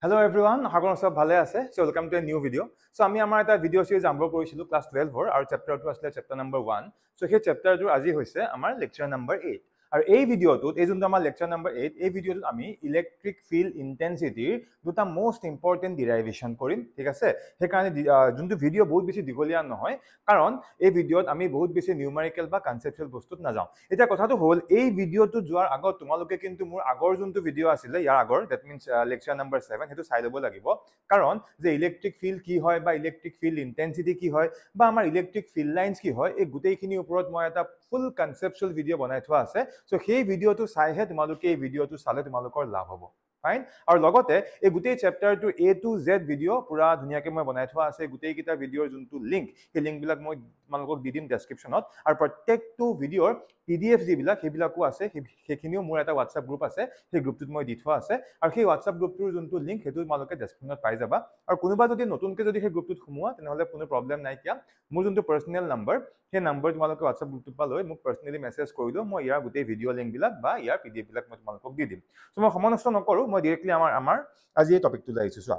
Hello everyone, Hagon sab bhale ase. So welcome to a new video. So ami amar eta video series ambo korichilu class 12 or our chapter 2 asle chapter number 1. So he chapter 2 aji hoise amar lecture number 8. আর এই ভিডিওটোত এই যোনটো আমাৰ lecture number 8 এই ভিডিওটোত আমি electric field ইন্টেন্সিটিৰ দুটা most important ডেৰিভেশ্যন কৰিম ঠিক আছে হেকাৰণে যোনটো ভিডিও বহুত বেছি দীঘলীয়া নহয় কাৰণ এই ভিডিওত আমি বহুত বেছি নিউমেৰিকেল বা কনসেপচুৱেল বস্তুত না যাওঁ এটা কথাটো হ'ল এই ভিডিওটো যোৱাৰ আগত তোমালোকে কিন্তু মোৰ আগৰ যোনটো ভিডিও আছিল ইয়াৰ আগৰ দ্যাট মিন্স লেকচাৰ নম্বৰ 7 হেতু চাই ল'ব লাগিব কাৰণ যে ইলেক্ট্ৰিক ফিল্ড কি হয় বা ইলেক্ট্ৰিক ফিল্ড ইন্টেন্সিটি কি হয় বা আমাৰ ইলেক্ট্ৰিক ফিল্ড লাইনছ কি হয় এই গোটেইখিনিৰ ওপৰত মই এটা ফুল কনসেপচুৱেল ভিডিও বনাই থোৱা আছে So, hey video to sai hai tumaluke ei video to sale tumalukor labh hobo fine aru logote ei gutei chapter to A to Z video pura duniya ke moi banai thwa ase gutei kita video juntu link he link bilak moi tumalukok di dim description ot aru protect to video PDF ji bilak he bilako ase hekhiniu mur eta WhatsApp group ase he group tut moi di thwa ase aru he WhatsApp group tur juntu link hetu tumaluke description ot pai jaba aru konuba jodi notun ke jodi he group tut khumua tenhole kono problem nai kya mur juntu personal number he number tumalukok WhatsApp group tut pa loi muk personally message korido moi yar gutei video link bilak ba yar PDF bilak moi tumalukok di dim so moi homonosto nokoru মই directly আমাৰ আজি এই টপিকটো লাইছো সোৱা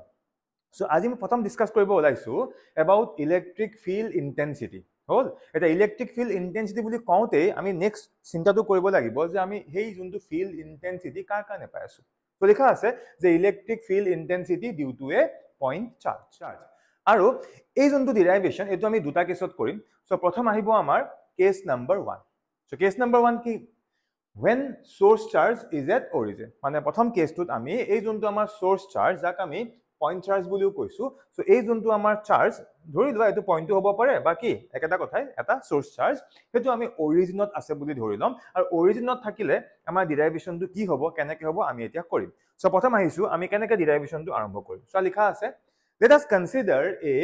so আজি মই প্ৰথম discuss কৰিব ওলাইছো about electric field intensity হল এটা ইলেক্ট্ৰিক ফিল্ড ইন্টেন্সিটি বুলি কওঁতে আমি নেক্সট চিন্তাটো কৰিব লাগিব যে আমি হেই যোনটো ফিল্ড ইন্টেন্সিটি কাৰ কাৰণে পাই আছো তো লেখা আছে যে electric field intensity due to a point charge আৰু এই যোনটো ডেৰিভেশ্যন এটো আমি দুটা কেছত কৰিম সো প্ৰথম আহিব আমাৰ case number 1 so case number 1 কি when source charge is at origin মানে প্ৰথম কেছটোত আমি এই যোনটো আমাৰ source charge যাক আমি point charge বুলিও কৈছো সো এই যোনটো আমাৰ চাৰ্জ ধৰি লোৱা এটো পইণ্টটো হ'ব পাৰে বাকি একেটা কথাই এটা source charge হেতু আমি অৰিজিনত আছে বুলি ধৰি লম আৰু অৰিজিনত থাকিলে আমাৰ ডেৰিভেশ্যনটো কি হ'ব কেনেকৈ হ'ব আমি এতিয়া কৰিম সো প্ৰথম আহিছো আমি কেনেকৈ ডেৰিভেশ্যনটো আৰম্ভ কৰিম সো লিখা আছে let us consider a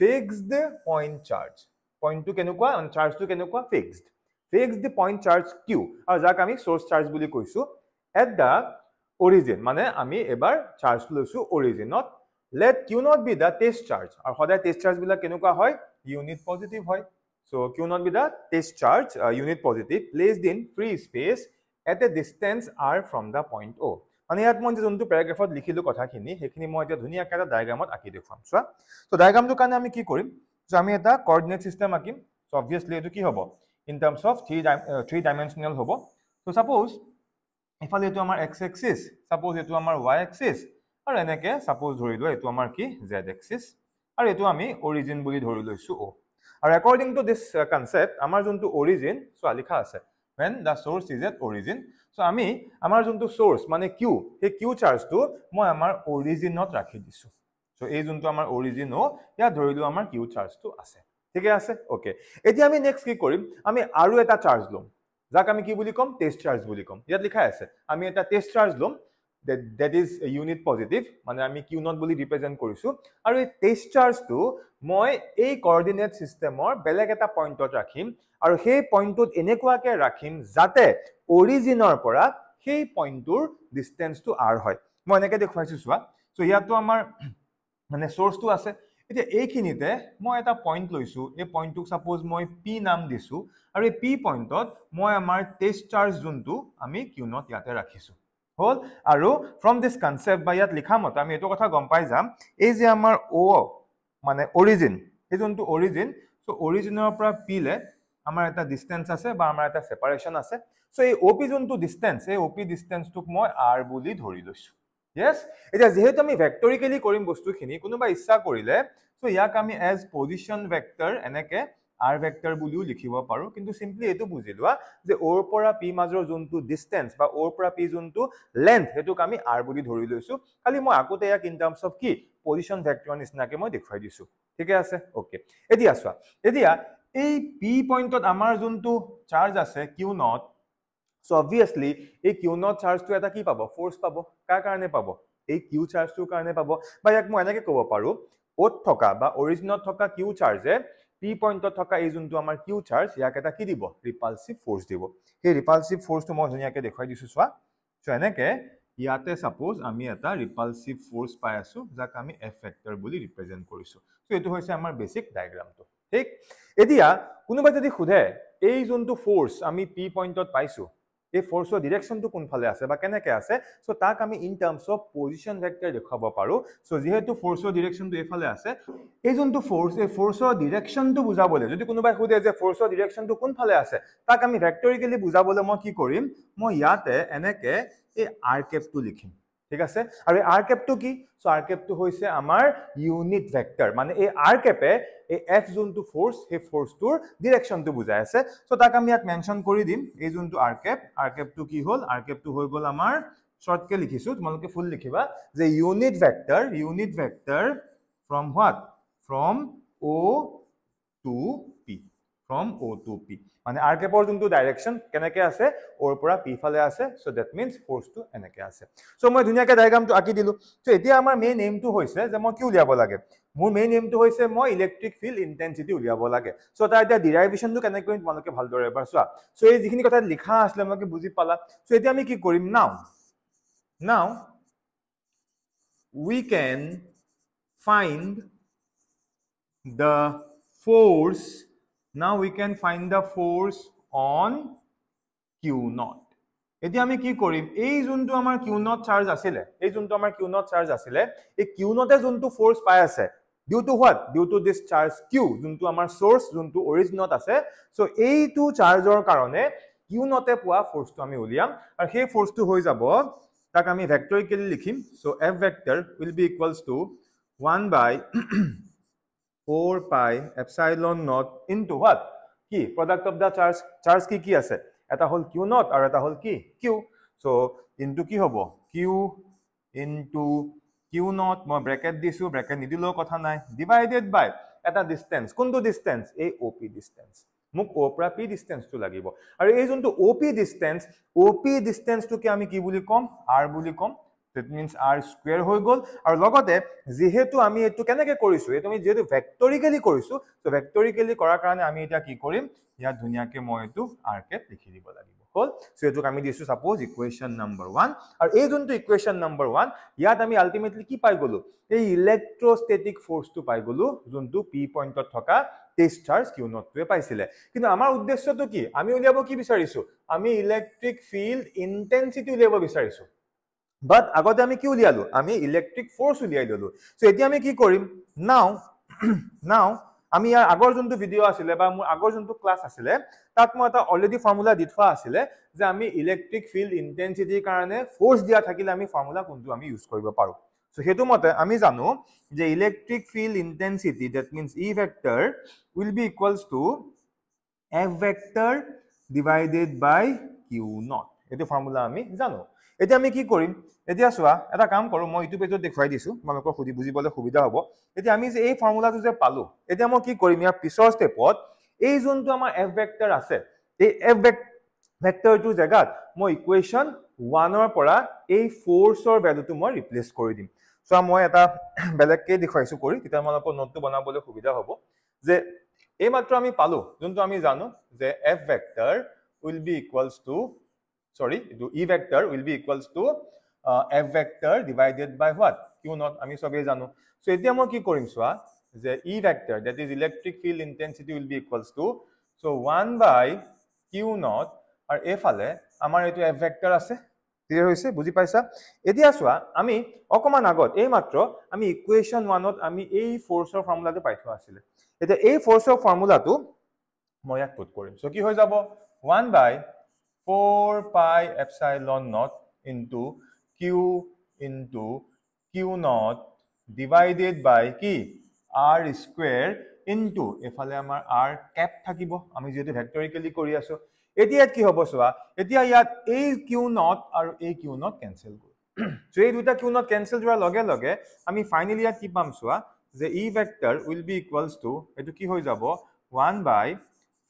fixed point charge পইণ্টটো কেনেকুৱা চাৰ্জটো কেনেকুৱা fixed fix the point charge q আৰু যাক আমি source charge বুলি কৈছো at the origin মানে আমি এবাৰ চাৰ্জ লৈছো অৰিজিনত let q not be the test charge আৰু সদায় টেষ্ট চাৰ্জ বিলাক কেনেকুৱা হয় ইউনিট পজিটিভ হয় so q not be the test charge unit positive placed in free space at a distance r from the point o মানে ইয়াত মই যোনটো প্যাৰাগ্ৰাফত লিখিলো কথাখিনি হেখিনি মই এতিয়া ধুনিয়াকৈ এটা ডায়াগ্ৰামত আঁকি দেখুৱাম চোৱা তো ডায়াগ্ৰামটো কাৰণে আমি কি কৰিম so আমি এটা কোঅৰ্ডিনেট সিস্টেম আঁকিম so obviously এটো কি হ'ব in terms of three dimensional hobo so suppose ifale etu amar x axis suppose etu amar y axis aru eneke suppose dhori lo etu amar ki z axis aru etu ami origin boli dhori loisu o aru according to this concept amar jontu origin so alikha ase when the source is at origin so ami amar jontu source mane q he q charge to moi amar origin not rakhi disu so ei jontu amar origin o ya dhori lo amar q charge to ase ঠিক আছে okay এতিয়া আমি next কি কৰিম আমি আৰু এটা charge লম যাক আমি কি বুলি কম টেষ্ট চাৰ্জ বুলি কম ইয়াত লিখা আছে আমি এটা টেষ্ট চাৰ্জ লম that is a unit positive মানে আমি q not বুলি ৰিপ্ৰেজেন্ট কৰিছো আৰু এই টেষ্ট চাৰ্জটো মই এই কোঅৰ্ডিনেট সিস্টেমৰ বেলেগ এটা পইণ্টত ৰাখিম আৰু সেই পইণ্টত এনেকুৱাকে ৰাখিম যাতে অৰিজিনৰ পৰা সেই পইণ্টৰ ডিসটেন্সটো r হয় মই এনেকৈ দেখুৱাইছো চোৱা সো ইয়াতো আমাৰ মানে সোর্সটো আছে এতিয়া এইখিনিতে মই এটা পইণ্ট লৈছো এই পইণ্টটোক সাপোজ মই p নাম দিছো আৰু এই p পইণ্টত মই আমাৰ টেষ্ট চাৰ্জ যোনটো আমি q not ইয়াতে ৰাখিছো হল আৰু ফ্ৰম দিস কনসেপ্ট বা ইয়াত লিখা মতে আমি এটো কথা গম পাই যাম এই যে আমাৰ o মানে অৰিজিন এই যোনটো অৰিজিন সো অৰিজিনৰ পৰা p লে আমাৰ এটা ডিসটেন্স আছে বা আমাৰ এটা সেপাৰেশন আছে সো এই op যোনটো ডিসটেন্স এই op ডিসটেন্সটোক মই r বুলি ধৰি লৈছো yes এটা যেহেতু আমি ভেক্টৰিক্যালি কৰিম বস্তুখিনি কোনোবা ইচ্ছা কৰিলে সো ইয়াক আমি এজ পজিশন ভেক্টৰ এনেকে r ভেক্টৰ বুলিও লিখিব পাৰো কিন্তু সিম্পলি এটো বুজি লোৱা যে ওৰ পৰা p মাজৰ যোনটো ডিসটেন্স বা ওৰ পৰা p যোনটো লেন্থ হেতুক আমি r বুলি ধৰি লৈছো খালি মই আকতে ইয়াক ইন টাৰ্মছ অফ কি পজিশন ভেক্টৰ নিচিনাকে মই দেখুৱাই দিছো ঠিক আছে ওকে এতিয়া চোৱা এতিয়া এই p পইণ্টত আমাৰ যোনটো চাৰ্জ আছে q not So obviously এই q not charge to eta ki pabo force pabo কাৰ কাৰণে পাবো এই q charge to কাৰণে পাবো বা ইয়াক মই এনেকৈ ক'ব পাৰো ওত থকা বা অৰিজিনত থকা q charge p পইণ্টত থকা এই যোনটো আমাৰ q charge ইয়াক এটা কি দিব ৰিপালসিভ ফোৰ্স দিব এই ৰিপালসিভ ফোৰ্স তো মই ধুনিয়াকৈ দেখুৱাই দিছো চোৱা সো এনেকৈ ইয়াতে সাপোজ আমি এটা ৰিপালসিভ ফোৰ্স পাই আছো যাক আমি f ভেক্টৰ বুলি ৰিপ্ৰেজেন্ট কৰিছো সো এটো হৈছে আমাৰ বেসিক ডায়াগ্ৰামটো ঠিক এতিয়া কোনোবা যদি খুধে এই যোনটো ফোৰ্স আমি p পইণ্টত পাইছো এই ফোৰ্সৰ ডিৰেকশনটো কোনফালে আছে বা কেনেকে আছে সো তাক আমি ইন টাৰ্মস অফ পজিশন ভেক্টৰ দেখাব পাৰো সো যেহেতু ফোৰ্সৰ ডিৰেকশনটো এফালে আছে এই যোনটো ফোৰ্স এই ফোৰ্সৰ ডিৰেকশনটো বুজাবলৈ যদি কোনোবাই খুদে যে ফোৰ্সৰ ডিৰেকশনটো কোনফালে আছে তাক আমি ভেক্টৰিকেলি বুজাবলৈ মই কি কৰিম মই ইয়াতে এনেকে এই r কেপটো লিখিম ঠিক আছে আৰু এই r কেপটো কি সো r কেপটো হৈছে আমাৰ ইউনিট ভেক্টৰ মানে এই r কেপে এই f যোনটো ফোৰ্স সেই ফোৰ্সটোৰ ডিৰেকশনটো বুজাই আছে সো তাক আমি ইয়াত মেনশন কৰি দিম এই যোনটো r কেপটো কি হ'ল r কেপটো হৈ গ'ল আমাৰ শৰ্টকে লিখিছো তোমালোকে ফুল লিখিবা যে unit vector from what from o to p from o to p মানে r কেপৰ যোনটো ডাইৰেকশন কেনেকে আছে ওৰ পৰা p ফালে আছে সো দ্যাট মিন্স ফোৰ্সটো এনেকে আছে সো মই ধুনিয়াকে ডায়াগ্ৰামটো আঁকি দিলো সো এতিয়া আমাৰ মেইন এইমটো হৈছে যে মই কি উলিয়াব লাগে মোৰ মেইন এইমটো হৈছে মই ইলেক্ট্ৰিক ফিল্ড ইন্টেন্সিটি উলিয়াব লাগে সো তাৰ এতিয়া ডিৰাইভেশনটো কেনেকৈ কৰিম তোমালোকে ভালদৰে এবাৰ চোৱা সো এই যিখিনি কথা লিখা আছিল তোমালোকে বুজি পালা সো এতিয়া আমি কি কৰিম now we can find the force on q naught এতিয়া আমি কি কৰিম এই যোনটো আমাৰ q naught চাৰ্জ আছিল এই q naught এ যোনটো ফোৰ্স পাই আছে due to this charge q যোনটো আমাৰ সোৰ্স যোনটো অৰিজিনত আছে সো এইটো চাৰ্জৰ কাৰণে q naught এ পোৱা ফোৰ্সটো আমি উলিয়াম আৰু সেই ফোৰ্সটো হৈ যাব তাক আমি ভেক্টৰিকেলি লিখিম so f vector will be equals to 1 by 4 pi epsilon naught into what কি product of the charge কি আছে এটা হল q naught আৰু এটা হল কি q সো ইনটু কি হ'ব q into q naught মই ব্র্যাকেট দিছো ব্র্যাকেট নিদিলো কথা নাই ডিভাইডেড বাই এটা ডিসটেন্স কোনটো ডিসটেন্স এই op ডিসটেন্স মুক o পৰা p ডিসটেন্স টো লাগিব আৰু এই যোনটো op ডিসটেন্স টো কি আমি কি বুলি কম r বুলি কম that means r square হৈ গল আৰু লগতে যেহেতু আমি এটো কেনেকে কৰিছো এটো আমি যেহেতু ভেক্টৰিকেলি কৰিছো তো ভেক্টৰিকেলি কৰাৰ কাৰণে আমি এটা কি কৰিম ইয়াত ধুনিয়াকে মই এটো r কেপ লিখি দিব লাগিব হল সো এটো আমি দিছো সাপোজ ইকুৱেচন নম্বৰ 1 আৰু এই যোনটো ইকুৱেচন নম্বৰ 1 ইয়াত আমি আলটিমেটলি কি পাই গলো এই ইলেক্ট্ৰোস্টেটিক ফোৰ্সটো পাই গলো যোনটো p পইণ্টত থকা টেষ্ট চাৰ্জ q naught টোৱে পাইছিলে কিন্তু আমাৰ উদ্দেশ্যটো কি আমি উলিয়াব কি বিচাৰিছো আমি ইলেক্ট্ৰিক ফিল্ড ইন্টেন্সিটি উলিয়াব বিচাৰিছো বাট আগতে আমি কি উলিয়ালো আমি ইলেক্ট্ৰিক ফোৰ্স উলিয়াই ললো সো এতিয়া আমি কি কৰিম নাও আমি ইয়াৰ আগৰ যোনটো ভিডিও আছিলে বা মোৰ আগৰ যোনটো ক্লাস আছিলে তাত মই এটা অলৰেডি ফৰ্মুলা দি থোৱা আছিলে যে আমি ইলেক্ট্ৰিক ফিল্ড ইন্টেন্সিটিৰ কাৰণে ফোৰ্স দিয়া থাকিলে আমি ফৰ্মুলা কোনটো আমি ইউজ কৰিব পাৰো সো হেতু মতে আমি জানো যে electric field intensity that means E vector will be equals to F vector divided by Q naught এটো ফৰ্মুলা আমি জানো এতিয়া আমি কি কৰিম এতিয়া চোৱা এটা কাম কৰো মই ইটো পেজত দেখাই দিছো তোমালোকৰ খুদি বুজিবলৈ সুবিধা হ'ব এতিয়া আমি যে এই ফৰ্মুলাটো যে পালো এতিয়া মই কি কৰিম ইয়াৰ পিছৰ ষ্টেপত এই যোনটো আমাৰ f ভেক্টৰ আছে এই f ভেক্টৰটোৰ জায়গাত মই ইকুৱেচন 1 ৰ পৰা এই ফোৰ্সৰ ভ্যালুটো মই ৰিপ্লেস কৰি দিম সো মই এটা বেলেগকে দেখাইছো কৰি তেতিয়া তোমালোকৰ নোটটো বনাবলৈ সুবিধা হ'ব যে এই মাত্ৰ আমি পালো যোনটো আমি জানো যে f vector will be equals to E vector will be equals to F vector divided by what q naught আমি সবে জানো সো এতিয়া মই কি কৰিম সোৱা যে E vector that is electric field intensity will be equals to so 1 by q naught আৰু এফালে আমাৰ এটো F vector আছে ক্লিয়াৰ হৈছে বুজি পাইছা এতিয়া সোৱা আমি অকমান আগত এই মাত্ৰ আমি ইকুৱেচন 1 ত আমি এই ফোৰ্সৰ ফৰ্মুলাটো পাই থোৱা আছিল এতিয়া এই ফোৰ্সৰ ফৰ্মুলাটো মই ইয়াত পুট কৰিম সো কি হৈ যাব 1 by 4 pi epsilon naught into q naught divided by কি r square into এফালে আমাৰ r cap থাকিব আমি যেটো ভেক্টৰিকেলি কৰি আছো এতিয়া কি হ'ব সোৱা এতিয়া ইয়াত এই q naught আৰু এই q naught ক্যান্সেল গ'ল সো এই দুটা q naught ক্যান্সেল যোৱাৰ লগে লগে আমি ফাইনালি ইয়াত কি পাম সোৱা যে E vector will be equals to এটো কি হৈ যাব 1 by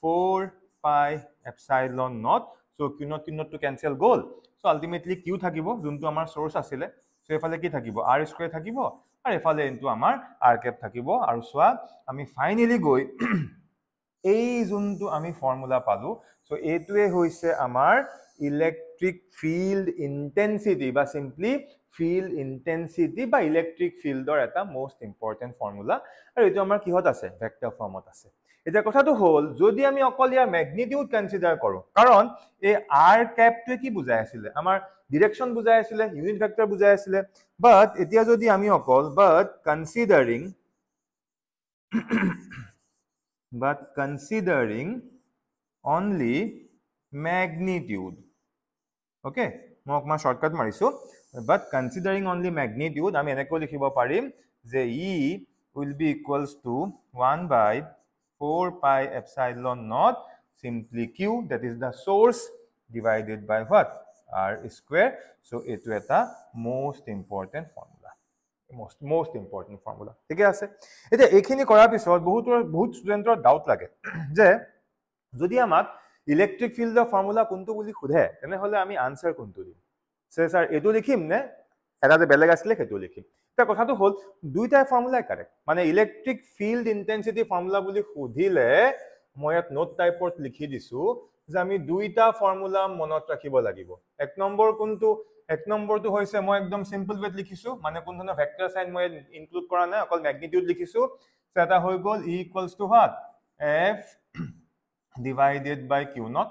4 pi epsilon naught so q naught to cancel goal so ultimately q থাকিব যোনটো আমাৰ সোৰ্স আছিল সো এফালে কি থাকিব r স্কয়াৰ থাকিব আৰু এফালে ইনটু আমাৰ r cap থাকিব আৰু সোৱা আমি ফাইনালি গৈ এই যোনটো আমি ফৰ্মুলা পালো সো এটোৱে হৈছে আমাৰ ইলেক্ট্ৰিক ফিল্ড ইন্টেন্সিটি বা সিম্পলি ফিল্ড ইন্টেন্সিটি বা ইলেক্ট্ৰিক ফিল্ডৰ এটা মোস্ট ইম্পৰ্টেন্ট ফৰ্মুলা আৰু এটো আমাৰ কিহত আছে ভেক্টৰ ফৰ্মত আছে এতিয়া কথাটো হ'ল যদি আমি অকল ইয়াৰ ম্যাগনিটিউড কনসিডাৰ কৰো কাৰণ এই r ক্যাপটোৱে কি বুজাই আছিল আমাৰ ডিৰেকশন বুজাই আছিল ইউনিট ভেক্টৰ বুজাই আছিল বাট এতিয়া যদি আমি অকল considering only magnitude okay মই অকমান শর্টকাট মাৰিছো but considering only magnitude আমি এনেকৈ লিখিব পাৰিম যে e will be equals to 1 by 4 pi epsilon naught simply q that is the source divided by what r square so etu eta most important formula most important formula ঠিক আছে এটা এইখিনি কৰাৰ পিছত বহুত ষ্টুডেন্টৰ ডাউট লাগে যে যদি আমাক ইলেক্ট্ৰিক ফিল্ডৰ ফৰ্মুলা কোনটো বুলি খুধে তেনে হলে আমি আনসাৰ কোনটো দিম স্যার এটো লিখিম নে এটা যে বেলেগ আছিল হেতু লিখিম এটা কথাটো হল দুইটা ফৰ্মুলাই কাৰেক্ট মানে ইলেক্ট্ৰিক ফিল্ড ইন্টেন্সিটি ফৰ্মুলা বুলি খুধিলে মই ইয়াত নোট টাইপত লিখি দিছো যে আমি দুইটা ফৰ্মুলা মনত ৰাখিব লাগিব এক নম্বৰ কোনটো এক নম্বৰটো হৈছে মই একদম সিম্পল ৱেত লিখিছো মানে কোন ধৰণৰ ভেক্টৰ সাইন মই ইনক্লুড কৰা নাই অকল ম্যাগনিটিউড লিখিছো সেটা হৈ গল e equals to what f divided by q naught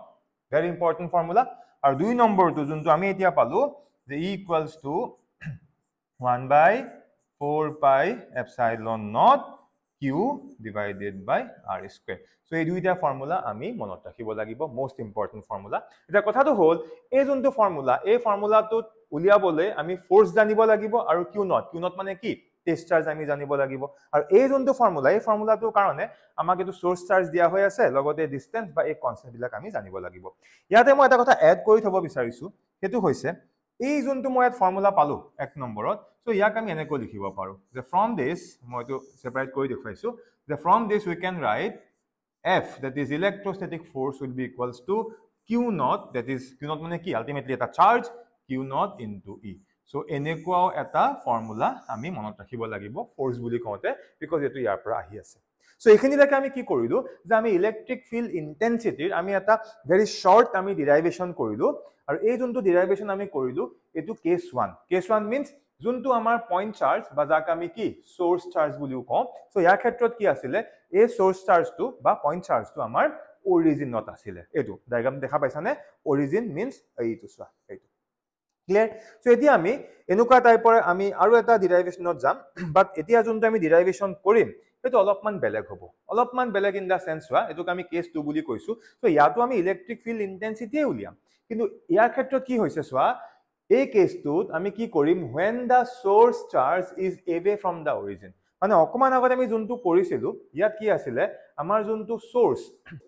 very important formula আৰু দুই নম্বৰটো যোনটো আমি এতিয়া পালো যে e equals to 1 by 4 pi epsilon naught q divided by r square so এই দুইটা ফৰ্মুলা আমি মনত ৰাখিব লাগিব most important formula এটা কথাটো হ'ল এই যোনটো ফৰ্মুলা এই ফৰ্মুলাটোত উলিয়াবলৈ আমি ফোৰ্স জানিব লাগিব আৰু q naught মানে কি টেষ্ট চাৰ্জ আমি জানিব লাগিব আৰু এই যোনটো ফৰ্মুলা এই ফৰ্মুলাটোৰ কাৰণে আমাক এটো সোৰ্স চাৰ্জ দিয়া হৈ আছে লগতে ডিসটেন্স বা এই কনসেপ্ট বিলাক আমি জানিব লাগিব ইয়াতে মই এটা কথা এড কৰি থব বিচাৰিছো হেতু হৈছে এই যোনটো মই ইয়াত ফৰ্মুলা পালো এক নম্বৰত সো ইয়াক আমি এনেকৈ লিখিব পাৰো যে ফ্ৰম দিস মই তো সেপাৰেট কৰি দেখুৱাইছো যে from this we can right F that is electrostatic force will be equals to Q naught that is Q naught মানে কি ultimately এটা charge Q naught into E so এনেকুৱাও এটা ফৰ্মুলা আমি মনত ৰাখিব লাগিব ফোৰ্স বুলি কওঁতে বিকজ এটো ইয়াৰ পৰা আহি আছে সো এখিনিলৈকে আমি কি কৰিলো যে আমি ইলেক্ট্ৰিক ফিল্ড ইন্টেন্সিটিৰ আমি এটা ভেৰি শৰ্ট আমি ডিৰাইভেশন কৰিলো আৰু এই যোনটো ডিৰাইভেশন আমি কৰিলো এটো কেস 1 means যোনটো আমাৰ পইণ্ট চাৰ্জ বা যাক আমি কি সোৰ্স চাৰ্জ বুলিও কওঁ সো ইয়াৰ ক্ষেত্ৰত কি আছিল এই সোৰ্স চাৰ্জটো বা পইণ্ট চাৰ্জটো আমাৰ অৰিজিনত আছিল এটো ডায়াগ্ৰাম দেখা পাইছানে অৰিজিন মিন্স এইটো চোৱা এইটো ক্লিয়াৰ সো এতিয়া আমি এনেকুৱা টাইপৰ আমি আৰু এটা ডিৰাইভেশনত যাম বাট এতিয়া যোনটো আমি ডিৰাইভেশন কৰিম এটো অলপমান বেলেগ হ'ব অলপমান বেলেগ ইন দা সেন্স হোৱা এটোক আমি কেস 2 বুলি কৈছো সো ইয়াতো আমি ইলেক্ট্ৰিক ফিল্ড ইন্টেন্সিটি উলিয়াম কিন্তু ইয়াৰ ক্ষেত্ৰত কি হৈছে চোৱা এই কেসটোত আমি কি কৰিম when the source charge is away from the origin মানে অকমান আগত আমি যোনটো কৰিছিলো ইয়াত কি আছিল আমাৰ যোনটো সোৰ্স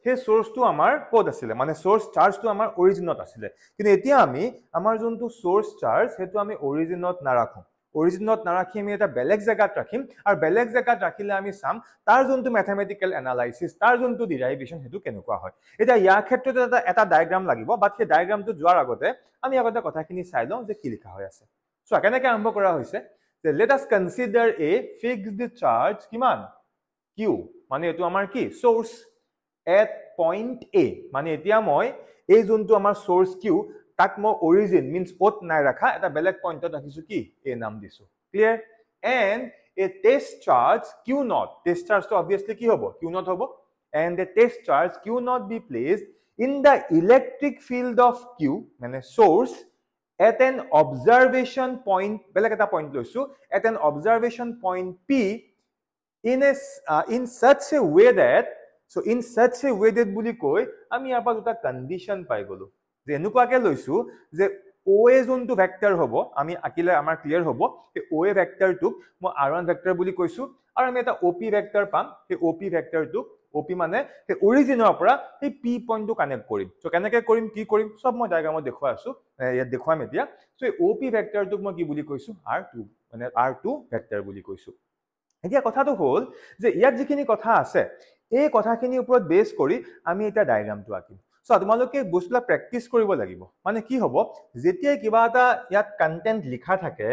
সেই সোৰ্সটো আমাৰ কোড আছিল মানে সোৰ্স চাৰ্জটো আমাৰ অৰিজিনত আছিল কিন্তু এতিয়া আমি আমাৰ যোনটো সোৰ্স চাৰ্জ হেতু আমি অৰিজিনত নাৰাখো অৰিজিনত নাৰাখি আমি এটা বেলেগ জায়গাত ৰাখিম আৰু বেলেগ জায়গাত ৰাখিলে আমি চাম তাৰ যোনটো ম্যাথমেটিক্যাল এনালাইসিস তাৰ যোনটো ডিৰাইভেশন হেতু কেনেকুৱা হয় এটা ইয়াৰ ক্ষেত্ৰত এটা ডায়াগ্ৰাম লাগিব বাট সেই ডায়াগ্ৰামটো যোৱাৰ আগতে আমি আগতে কথাখিনি চাই লওঁ যে কি লিখা হৈ আছে সো কেনেকৈ আৰম্ভ কৰা হৈছে যে let us consider a fixed charge কিমান q মানে এটো আমাৰ কি সোৰ্স at point a মানে এতিয়া মই এই যোনটো আমাৰ সোৰ্স q তাক মই অৰিজিন মিন্স ওত নাই ৰাখা এটা বেলেগ পইণ্টত ৰাখিছো কি a নাম দিছো clear and a test charge q naught test charge তো obviously কি হ'ব q naught হ'ব and the test charge q naught be placed in the electric field of q মানে source at an observation point বেলেগ এটা point লৈছো at an observation point p in such a way that so in such a way that বুলি কৈ আমি ইয়াৰ পৰা দুটা condition পাই গলো যে এনেকুৱাকে লৈছো যে OA যোনটো ভেক্টৰ হ'ব আমি আকিলে আমাৰ ক্লিয়াৰ হ'ব এই OA ভেক্টৰটোক মই r1 ভেক্টৰ বুলি কৈছো আৰু আমি এটা OP ভেক্টৰ পাম সেই OP ভেক্টৰটোক OP মানে সেই অৰিজিনৰ পৰা এই P পইণ্টটো কানেক্ট কৰিম সো কেনেকৈ কৰিম কি কৰিম সব মই ডায়াগ্ৰামত দেখুৱা আছো ইয়াত দেখুৱাম এতিয়া সো এই OP ভেক্টৰটোক মই কি বুলি কৈছো r2 মানে r2 ভেক্টৰ বুলি কৈছো এতিয়া কথাটো হ'ল যে ইয়াত যিখিনি কথা আছে এই কথাখিনিৰ ওপৰত বেছ কৰি আমি এটা ডায়াগ্ৰামটো আঁকিম সো তোমালোকে বস্তুলা প্ৰেক্টিস কৰিব লাগিব মানে কি হ'ব যেতিয়া কিবা এটা ইয়াত কন্টেন্ট লিখা থাকে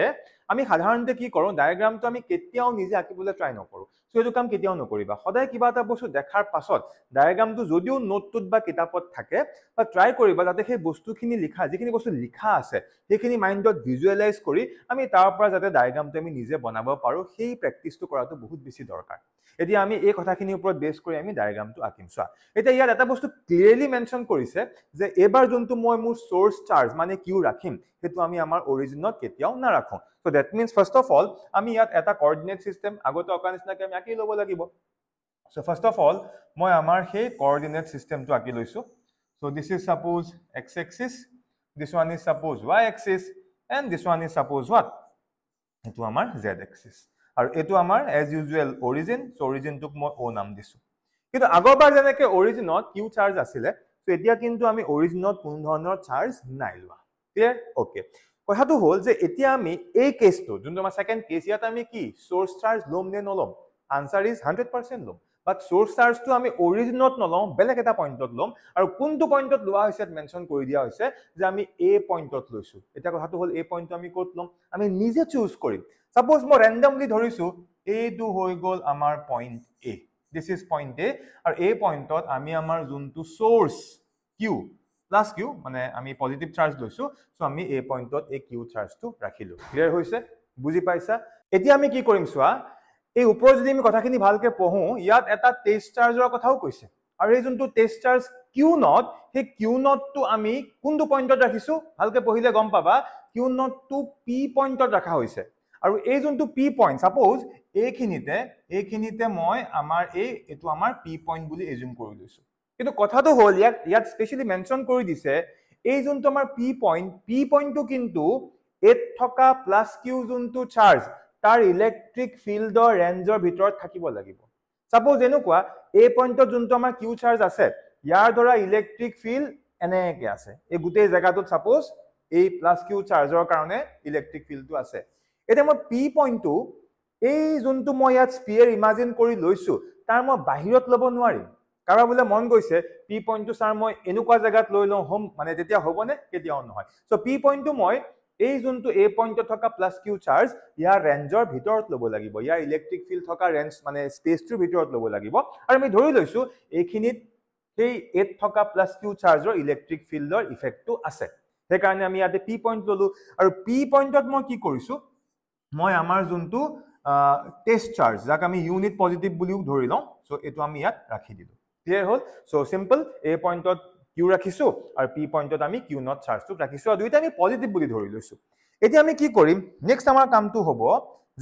আমি সাধাৰণতে কি কৰোঁ ডায়াগ্ৰামটো আমি কেতিয়াও নিজে আঁকিবলৈ ট্ৰাই নকৰোঁ সো এইটো কাম কেতিয়াও নকৰিবা সদায় কিবা এটা বস্তু দেখাৰ পাছত ডায়াগ্ৰামটো যদিও নোটটোত বা কিতাপত থাকে বা ট্ৰাই কৰিবা যাতে সেই বস্তুখিনি লিখা যিখিনি বস্তু লিখা আছে সেইখিনি মাইণ্ডত ভিজুৱেলাইজ কৰি আমি তাৰ পৰা যাতে ডায়াগ্ৰামটো আমি নিজে বনাব পাৰোঁ সেই প্ৰেক্টিছটো কৰাটো বহুত বেছি দৰকাৰ এতিয়া আমি এই কথাখিনিৰ ওপৰত বেছ কৰি আমি ডায়াগ্ৰামটো আঁকিম চোৱা এতিয়া ইয়াত এটা বস্তু ক্লিয়াৰলি মেনশ্যন কৰিছে যে এবাৰ যোনটো মই মোৰ সোৰ্স চাৰ্জ মানে কিউ ৰাখিম সেইটো আমি আমাৰ অৰিজিনত কেতিয়াও নাৰাখো so that means first of all আমি ইয়াত এটা কোঅৰ্ডিনেট সিস্টেম আগতে অকা নিচিনাকৈ আমি আঁকি ল'ব লাগিব সো ফাৰ্স্ট অফ অল মই আমাৰ সেই কোঅৰ্ডিনেট সিস্টেমটো আঁকি লৈছো so this is suppose x axis this one is suppose y axis and this one is suppose what এটো আমাৰ z axis আৰু এটো আমাৰ as usual origin so origin টুক মই o নাম দিছো কিন্তু আগৰবাৰ যেনেকৈ অৰিজিনত কিউ চাৰ্জ আছিলে সো এতিয়া কিন্তু আমি অৰিজিনত কোনো ধৰণৰ চাৰ্জ নাই লোৱা ক্লিয়াৰ ওকে কথাটো হ'ল যে এতিয়া আমি এই কেছটো যোনটো আমাৰ সেকেন্ড কেছ ইয়াত আমি কি সোৰ্স চাৰ্জ লম নে নলম আনসাৰ ইজ 100% লম বাট সোৰ্স চাৰ্জটো আমি অৰিজিনত নলম বেলেগ এটা পইণ্টত লম আৰু কোনটো পইণ্টত লোৱা হৈছে মেনশ্যন কৰি দিয়া হৈছে যে আমি এ পইণ্টত লৈছো এটা কথাটো হ'ল এই পইণ্টটো আমি ক'ত লম আমি নিজে চুজ কৰিম সাপোজ মই ৰেন্ডমলি ধৰিছো এইটো হৈ গ'ল আমাৰ point A this is point a আৰু এই পইণ্টত আমি আমাৰ যোনটো সোৰ্স q প্লাস q মানে আমি পজিটিভ চাৰ্জ লৈছো সো আমি এই পইণ্টত এই q চাৰ্জটো ৰাখিলো ক্লিয়াৰ হৈছে বুজি পাইছা এতিয়া আমি কি কৰিম চোৱা এই ওপৰত যদি আমি কথাখিনি ভালকে পঢ়ো ইয়াত এটা টেষ্ট চাৰ্জৰ কথাও কৈছে আৰু এই যোনটো টেষ্ট চাৰ্জ q নট সেই q নটটো আমি কোনটো পইণ্টত ৰাখিছো ভালকে পঢ়িলে গম পাবা q নটটো p পইণ্টত ৰাখা হৈছে আৰু এই যোনটো p পইণ্ট সাপোজ এইখিনিতে মই আমাৰ এটো আমাৰ p পইণ্ট বুলি এজিউম কৰি লৈছো কিন্তু কথাটো হ'ল ইয়াত স্পেশালি মেনশ্যন কৰি দিছে এই যোনটো আমাৰ p পইণ্টটো কিন্তু এত থকা প্লাস q যোনটো চাৰ্জ তাৰ ইলেক্ট্ৰিক ফিল্ডৰ ৰেঞ্জৰ ভিতৰত থাকিব লাগিব সাপোজ এনেকুৱা এই পইণ্টত যোনটো আমাৰ q চাৰ্জ আছে ইয়াৰ দ্বাৰা ইলেক্ট্ৰিক ফিল্ড এনেকে আছে এই গোটেই জায়গাটোত সাপোজ এই প্লাস q চাৰ্জৰ কাৰণে ইলেক্ট্ৰিক ফিল্ডটো আছে এটা মই p পইণ্টটো এই যোনটো মই ইয়াত স্পিয়াৰ ইমাজিন কৰি লৈছো তাৰ মই বাহিৰত ল'ব নোৱাৰিম কাৰণ বোলে মন গৈছে p পইণ্টটো স্যাৰ মই এনেকুৱা জায়গাত লৈ লওঁ হোম মানে তেতিয়া হ'বনে কেতিয়াও নহয় সো p পইণ্টটো মই এই যোনটো a পইণ্টত থকা প্লাস q চাৰ্জ ইয়াৰ ৰেঞ্জৰ ভিতৰত ল'ব লাগিব ইয়াৰ ইলেক্ট্ৰিক ফিল্ড থকা ৰেঞ্জ মানে স্পেচটোৰ ভিতৰত ল'ব লাগিব আৰু আমি ধৰি লৈছো এইখিনিত সেই এত থকা প্লাস q চাৰ্জৰ ইলেক্ট্ৰিক ফিল্ডৰ ইফেক্টটো আছে সেইকাৰণে আমি ইয়াতে p পইণ্ট ললো আৰু p পইণ্টত মই কি কৰিছো মই আমাৰ যোনটো টেষ্ট চাৰ্জ যাক আমি ইউনিট পজিটিভ বুলিও ধৰি লওঁ সো এটো আমি ইয়াত ৰাখি দিলো ক্লিয়াৰ হ'ল সো সিম্পল এ পইণ্টত কিউ ৰাখিছো আৰু পি পইণ্টত আমি কিউ নট চাৰ্জটো ৰাখিছো আৰু দুইটা আমি পজিটিভ বুলি ধৰি লৈছো এতিয়া আমি কি কৰিম নেক্সট আমাৰ কামটো হ'ব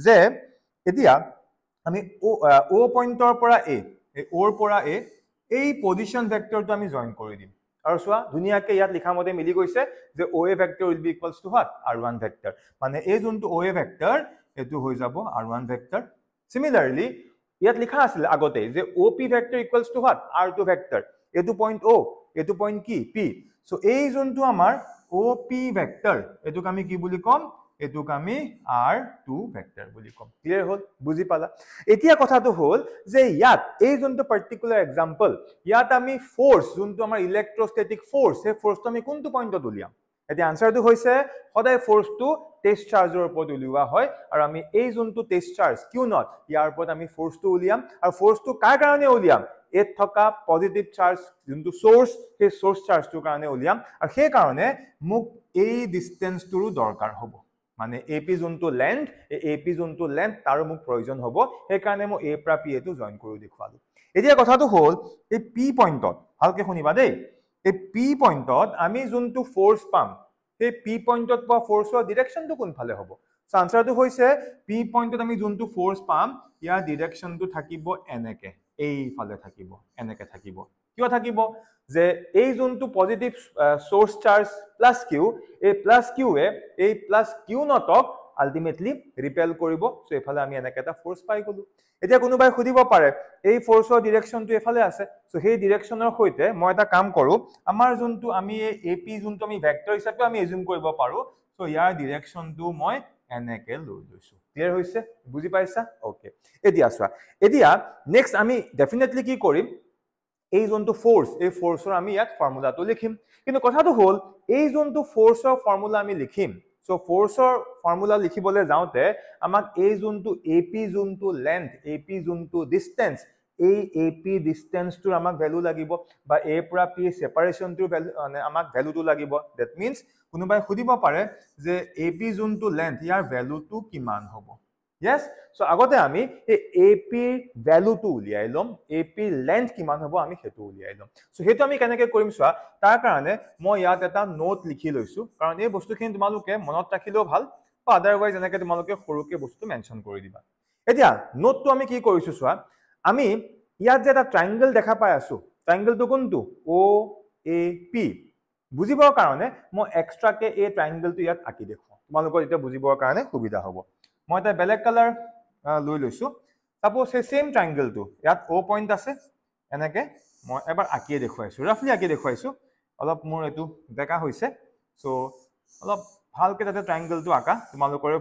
যে এতিয়া আমি ও পইণ্টৰ পৰা এ ওৰ পৰা এ এই পজিশন ভেক্টৰটো আমি জয়েন কৰি দিম আৰু চোৱা ধুনিয়াকে ইয়াত লিখা মতে মিলি গৈছে যে OA vector will be equals to what R1 vector মানে এই যোনটো OA ভেক্টৰ এটো হৈ যাব R1 ভেক্টৰ সিমিলাৰলি ইয়াত লিখা আছিল আগতে যে OP vector equals to what R2 vector এটো পইণ্ট O এটো পইণ্ট কি P সো এই যোনটো আমাৰ OP ভেক্টৰ এটোক আমি কি বুলি কম এটোক আমি R2 ভেক্টৰ বুলি কম ক্লিয়াৰ হ'ল বুজি পালা এতিয়া কথাটো হ'ল যে ইয়াত এই যোনটো পাৰ্টিকুলাৰ এক্সাম্পল ইয়াত আমি ফোৰ্স যোনটো আমাৰ ইলেক্ট্ৰোস্ট্যাটিক ফোৰ্স সেই ফোৰ্সটো আমি কোনটো পইণ্টত উলিয়াম এতিয়া আনসাৰটো হৈছে সদায় ফোৰ্সটো টেষ্ট চাৰ্জৰ ওপৰত উলিওৱা হয় আৰু আমি এই যোনটো টেষ্ট চাৰ্জ কিউ নট ইয়াৰ ওপৰত আমি ফোৰ্সটো উলিয়াম আৰু ফোৰ্সটো কাৰ কাৰণে উলিয়াম এত থকা পজিটিভ চাৰ্জ যোনটো সোৰ্স সেই সোৰ্স চাৰ্জটোৰ কাৰণে উলিয়াম আৰু সেই কাৰণে মোক এই ডিসটেন্সটোৰো দৰকাৰ হ'ব মানে এপি যোনটো লেন্থ এপি যোনটো লেন্থ তাৰো মোক প্ৰয়োজন হ'ব সেই কাৰণে মই এ পৰা পি এটো জয়েন কৰি দেখুৱালো এতিয়া কথাটো হ'ল এই পি পইণ্টত ভালকে শুনিবা দেই এই পি পইণ্টত আমি যোনটো ফোর্স পাম সেই পি পইণ্টত পোৱা ফোৰ্সৰ ডিৰেকশনটো কোনফালে হ'ব সো আনসাৰটো হৈছে পি পইণ্টত আমি যোনটো ফোৰ্স পাম ইয়াৰ ডিৰেকশনটো থাকিব এনেকে এইফালে থাকিব এনেকে থাকিব কিয় থাকিব যে এই যোনটো positive source charge plus Q এই প্লাস কিউ এই প্লাস কিউ নটক আলটিমেটলি ৰিপেল কৰিব সো এফালে আমি এনেকে এটা ফোৰ্স পাই গলো এতিয়া কোনোবাই খুদিব পাৰে এই ফোৰ্সৰ ডিৰেকশনটো এফালে আছে সো সেই ডিৰেকশনৰ সৈতে মই এটা কাম কৰো আমাৰ যোনটো আমি এই এপি যোনটো আমি ভেক্টৰ হিচাপে আমি এজিউম কৰিব পাৰো সো ইয়াৰ ডিৰেকশনটো মই এনেকে লৈ লৈছো ক্লিয়াৰ হৈছে বুজি পাইছা ওকে এতিয়া চোৱা এতিয়া নেক্সট আমি ডেফিনেটলি কি কৰিম এই যোনটো ফোৰ্স এই ফোৰ্সৰ আমি ইয়াত ফৰ্মুলাটো লিখিম কিন্তু কথাটো হ'ল এই যোনটো ফোৰ্সৰ ফৰ্মুলা আমি লিখিম সো ফোৰ্সৰ ফৰ্মুলা লিখিবলৈ যাওঁতে আমাক এই যোনটো এপি যোনটো লেন্থ এপি যোনটো ডিস্টেন্স এই এপি ডিস্টেন্সটোৰ আমাক ভ্যালু লাগিব বা এ পৰা পি সেপাৰেশনটোৰ ভ্যালু আমাক ভ্যালুটো লাগিব দ্যাট মিন্স কোনোবাই খুদিব পাৰে যে এপি যোনটো লেন্থ ইয়াৰ ভ্যালুটো কিমান হ'ব yes so আগতে আমি এই এপি ভ্যালুটো উলিয়াই লম এপি লেন্থ কিমান হ'ব আমি হেতু উলিয়াই লম সো হেতু আমি কেনেকৈ কৰিম সোৱা তাৰ কাৰণে মই ইয়াত এটা নোট লিখি লৈছো কাৰণ এই বস্তুখিনি তোমালোকে মনত ৰাখিলেও ভাল বা আদাৰৱাইজ এনেকৈ তোমালোকে সৰুকে বস্তু মেনশন কৰি দিবা এতিয়া নোটটো আমি কি কৰিছো সোৱা আমি ইয়াত যে এটা ট্ৰায়াঙ্গল দেখা পাই আছো ট্ৰায়াঙ্গলটো কোনটো ও এ পি বুজিবৰ কাৰণে মই এক্সট্ৰাকে এই ট্ৰায়াঙ্গলটো ইয়াত আঁকি দেখুৱাম তোমালোকৰ এটা বুজিবৰ কাৰণে সুবিধা হ'ব মই এটা ব্ল্যাক কালাৰ লৈ লৈছো সাপোজ সেই সেম ট্ৰায়াঙ্গলটো ইয়াত ও পইণ্ট আছে এনেকৈ মই এবাৰ আঁকি দেখুৱাইছো ৰাফলি আঁকি দেখুৱাইছো অলপ মোৰ এটো দেখা হৈছে সো অলপ ভালকে তাতে ট্ৰায়াঙ্গলটো আঁকা তোমালোকৰ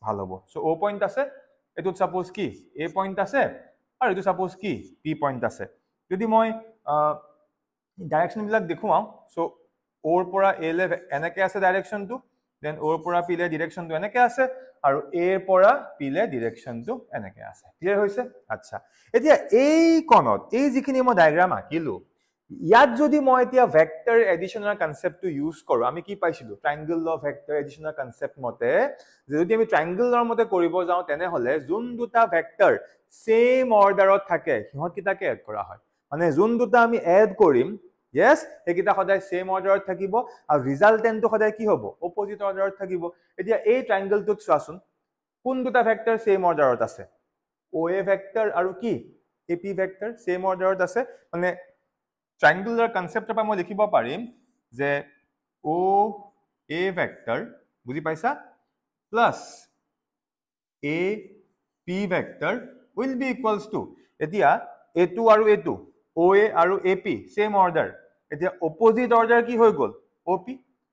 ভাল হ'ব সো ও পইণ্ট আছে এটোত সাপোজ কি এ পইণ্ট আছে আৰু এটো সাপোজ কি পি পইণ্ট আছে যদি মই ডাইৰেকশন বিলাক দেখুৱাও সো ওৰ পৰা এ লে এনেকৈ আছে ডাইৰেকশনটো দেন ওৰ পৰা পি লে ডাইৰেকশনটো এনেকৈ আছে আৰু এ পৰা পি লে ডাইৰেকশনটো এনেকৈ আছে ক্লিয়াৰ হৈছে আচ্ছা এতিয়া এই কোণত এই যিখিনি মই ডায়াগ্ৰাম আঁকিলো ইয়াত যদি মই এতিয়া ভেক্টৰ এডিশনৰ কনসেপ্টটো ইউজ কৰো আমি কি পাইছিলো ট্ৰায়াঙ্গল অফ ভেক্টৰ এডিশনৰ কনসেপ্ট মতে যদি আমি ট্ৰায়াঙ্গলৰ মতে কৰিব যাওঁ তেনে হলে যোন দুটা ভেক্টৰ সেম অৰ্ডাৰত থাকে সিহঁত কিটাকে এড কৰা হয় মানে যোন দুটা আমি এড কৰিম yes একিটা সদায় সেম অৰ্ডাৰত থাকিব আৰু ৰিজাল্টেন্টটো সদায় কি হ'ব অপোজিট অৰ্ডাৰত থাকিব এতিয়া এই ট্ৰায়াঙ্গলটোত চোৱাচোন কোন দুটা ভেক্টৰ সেম অৰ্ডাৰত আছে OA ভেক্টৰ আৰু কি AP ভেক্টৰ সেম অৰ্ডাৰত আছে মানে ট্ৰায়াঙ্গলৰ কনসেপ্টৰ পৰা মই লিখিব পাৰিম যে OA ভেক্টৰ বুজি পাইছা plus AP vector will be equals to এতিয়া A2 আৰু A2 OA আৰু AP same order এতিয়া opposite order কি হৈ গল OP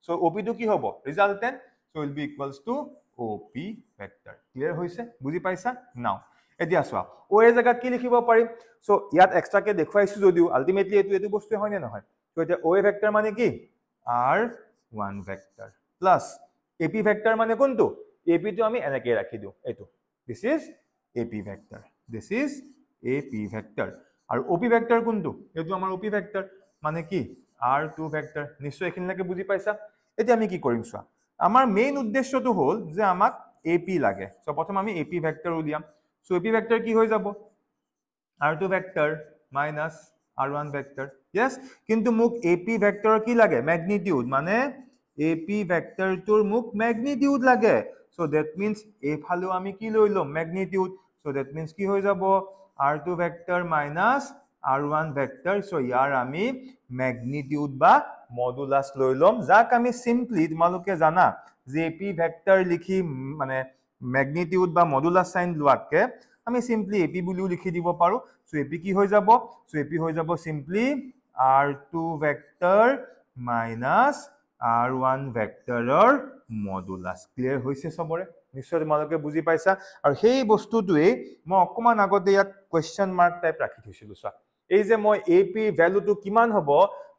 so OP টো কি হ'ব resultant so will be equals to OP vector clear হৈছে বুজি পাইছা নাও এতিয়া চোৱা OA জায়গা কি লিখিব পাৰিম so ইয়াত এক্সট্ৰা কে দেখুৱাইছো যদিও আলটিমেটলি এটো বস্তু হয় নে নহয় so এতিয়া OA vector মানে কি R1 vector plus AP vector মানে কোনটো AP টো আমি এনেকৈ ৰাখি দিও এটো this is AP vector this is AP vector আৰু OP ভেক্টৰ কোনটো এটো আমাৰ OP ভেক্টৰ মানে কি R2 ভেক্টৰ নিশ্চয় এখিনলৈকে বুজি পাইছা এতিয়া আমি কি কৰিম চোৱা আমাৰ মেইন উদ্দেশ্যটো হ'ল যে আমাক AP লাগে সো প্ৰথম আমি AP ভেক্টৰ উলিয়াম সো AP ভেক্টৰ কি হৈ যাব R2 vector minus R1 vector yes কিন্তু মোক AP ভেক্টৰ কি লাগে ম্যাগনিটিউড মানে AP ভেক্টৰটোৰ মোক ম্যাগনিটিউড লাগে সো দ্যাট মিন্স এফালেও আমি কি লৈ লম ম্যাগনিটিউড সো দ্যাট মিন্স কি হৈ যাব R2 vector minus R1 vector so ইয়াৰ আমি magnitude বা modulus লৈ লম যাক আমি simply তোমালোকে জানা যে AP vector লিখি মানে magnitude বা modulus sign লোৱাতকে আমি simply AP বুলিও লিখি দিব পাৰো so AP কি হৈ যাব so AP হৈ যাব simply R2 vector minus R1 vectorৰ modulus clear হৈছে সবৰে নিশ্চয় তোমালোকে বুজি পাইছা আৰু সেই বস্তুটোৱে মই অকমান আগতে ইয়াত কোৱেশ্চন মাৰ্ক টাইপ ৰাখি থৈছিলো চোৱা এই যে মই AP ভ্যালুটো কিমান হ'ব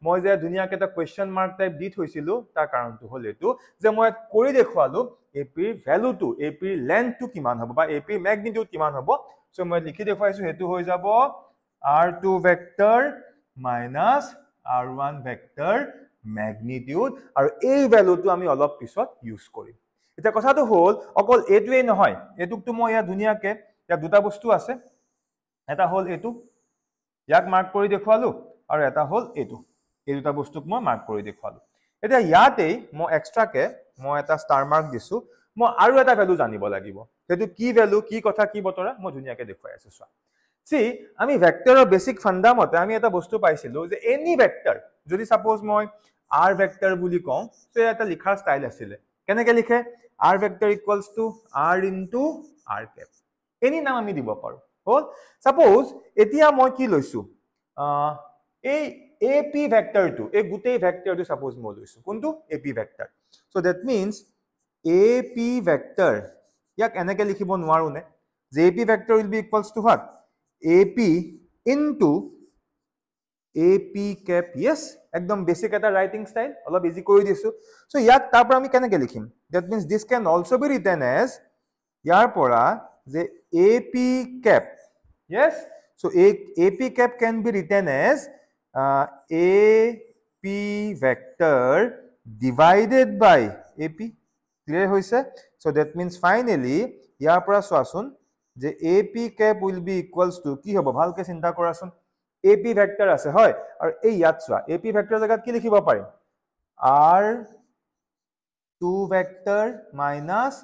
মই যে দুনিয়াকে এটা কোৱেশ্চন মাৰ্ক টাইপ দি থৈছিলো তাৰ কাৰণটো হ'ল এটো যে মই কৰি দেখুৱালো AP ভ্যালুটো AP লেন্থটো কিমান হ'ব বা AP ম্যাগনিটিউড কিমান হ'ব সো মই লিখি দেখুৱাইছো হেতু হৈ যাব R2 vector minus R1 vector magnitude আৰু এই ভ্যালুটো আমি অলপ পিছত ইউজ কৰিম এটা কথাটো হ'ল অকল এটোৱে নহয় এটুকটো মই ইয়া দুনিয়াকে ইয়া দুটা বস্তু আছে এটা হ'ল এটু ইয়াক মাৰ্ক কৰি দেখুৱালো আৰু এটা হ'ল এটু এই দুটা বস্তুক মই মাৰ্ক কৰি দেখুৱালো এতিয়া ইয়াতেই মই এক্সট্ৰাকে মই এটা ষ্টাৰ মাৰ্ক দিছো মই আৰু এটা ভ্যালু জানিব লাগিব হেতু কি ভ্যালু কি কথা কি বতৰা মই দুনিয়াকে দেখুৱাই আছো চোৱা সি আমি ভেক্টৰৰ বেসিক ফান্ডামতে আমি এটা বস্তু পাইছিলো যে এনি ভেক্টৰ যদি সাপোজ মই R ভেক্টৰ বুলি কওঁ সো এটা লিখাৰ ষ্টাইল আছিল কেনেকৈ লিখে R vector equals to R into R cap any নাম আমি দিব পাৰো হল সাপোজ এতিয়া মই কি লৈছো এই AP ভেক্টৰটো এই গুটেই ভেক্টৰটো সাপোজ মই লৈছো কোনটো AP vector so that means AP vector ইয়াক এনেকৈ লিখিব নোৱাৰো নে যে AP vector will be equals to what AP into AP cap, yes, একদম বেসিক এটা রাইটিং স্টাইল, অলপ ইজি কৰি দিছো। সো ইয়াক তাৰ পৰা আমি কেনেকৈ লিখিম? That means this can also be written as, ইয়াৰ পৰা যে AP cap, yes, so AP cap can be written as AP vector divided by AP, clear hoise? So that means finally ইয়াৰ পৰা চোৱাচোন যে AP cap will be equals to কি হ'ব, ভালকে চিন্তা কৰাচোন, AP vector আছে হয়, আৰু এই ইয়াত চোৱা AP vector জায়গাত কি লিখিব পাৰিম, R2 vector minus